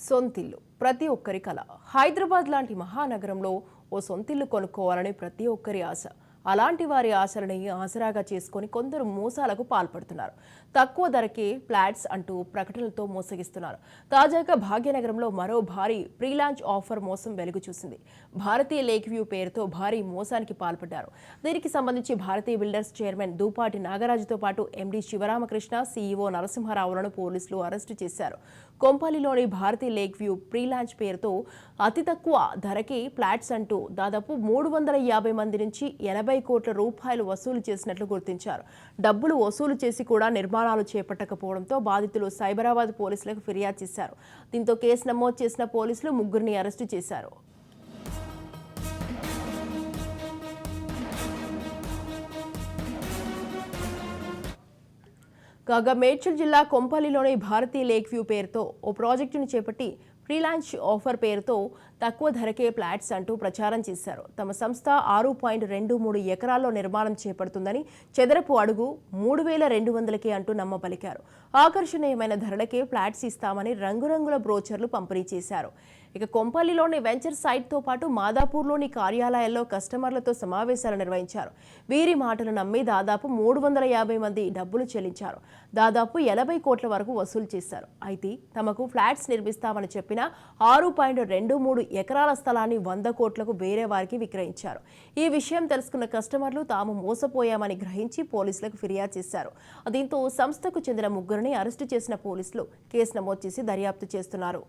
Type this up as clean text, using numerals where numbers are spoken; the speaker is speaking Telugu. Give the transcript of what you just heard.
సొంతిల్లు ప్రతి ఒక్కరి కల. హైదరాబాద్ లాంటి మహానగరంలో ఓ సొంతిల్లు కొనుక్కోవాలని ప్రతి ఒక్కరి ఆశ. అలాంటి వారి ఆశలని ఆసరాగా చేసుకొని కొందరు మోసాలకు పాల్పడుతున్నారు. తక్కువ ధరకే ఫ్లాట్స్ అంటూ ప్రకటనలతో మోసగిస్తున్నారు. తాజాగా భాగ్యనగరంలో మరో భారీ ప్రీలాంచ్ ఆఫర్ మోసం వెలుగు చూసింది. భారతీయ లేక్ వ్యూ పేరుతో భారీ మోసానికి పాల్పడ్డారు. దీనికి సంబంధించి భారతీయ బిల్డర్స్ చైర్మన్ దూపాటి నాగరాజుతో పాటు ఎండీ శివరామకృష్ణ, సీఈఓ నరసింహారావులను పోలీసులు అరెస్టు చేశారు. కొంపల్లిలోని భారతీయ లేక్ వ్యూ ప్రీలాంచ్ పేరుతో అతి తక్కువ ధరకే ఫ్లాట్స్ అంటూ దాదాపు 350 మంది నుంచి 80 కోట్ల రూపాయలు వసూలు చేసినట్లు గుర్తించారు. డబ్బులు వసూలు చేసి కూడా నిర్మాణాలు చేపట్టకపోవడంతో బాధితులు సైబరాబాద్ పోలీసులకు ఫిర్యాదు చేశారు. దీంతో కేసు నమోదు చేసిన పోలీసులు ముగ్గురిని అరెస్టు చేశారు. కాగా మేడ్చల్ జిల్లా కొంపల్లిలోని భారతీయ లేక్ వ్యూ పేరుతో ఓ ప్రాజెక్టును చేపట్టి ఫ్రీలాంచ్ ఆఫర్ పేరుతో తక్కువ ధరకే ఫ్లాట్స్ అంటూ ప్రచారం చేశారు. తమ సంస్థ 6.23 ఎకరాల్లో నిర్మాణం చేపడుతుందని, చదరపు అడుగు 3,200కే అంటూ నమ్మబలికారు. ఆకర్షణీయమైన ధరలకే ఫ్లాట్స్ ఇస్తామని రంగురంగుల బ్రోచర్లు పంపిణీ చేశారు. ఇక కొంపల్లిలోని వెంచర్ సైట్తో పాటు మాదాపూర్లోని కార్యాలయాల్లో కస్టమర్లతో సమావేశాలు నిర్వహించారు. వీరి మాటలు నమ్మి దాదాపు 350 మంది డబ్బులు చెల్లించారు. దాదాపు 80 కోట్ల వరకు వసూలు చేశారు. అయితే తమకు ఫ్లాట్స్ నిర్మిస్తామని చెప్పిన 6.23 ఎకరాల స్థలాన్ని 100 కోట్లకు వేరే వారికి విక్రయించారు. ఈ విషయం తెలుసుకున్న కస్టమర్లు తాము మోసపోయామని గ్రహించి పోలీసులకు ఫిర్యాదు చేశారు. దీంతో సంస్థకు చెందిన ముగ్గురిని అరెస్టు చేసిన పోలీసులు కేసు నమోదు చేసి దర్యాప్తు చేస్తున్నారు.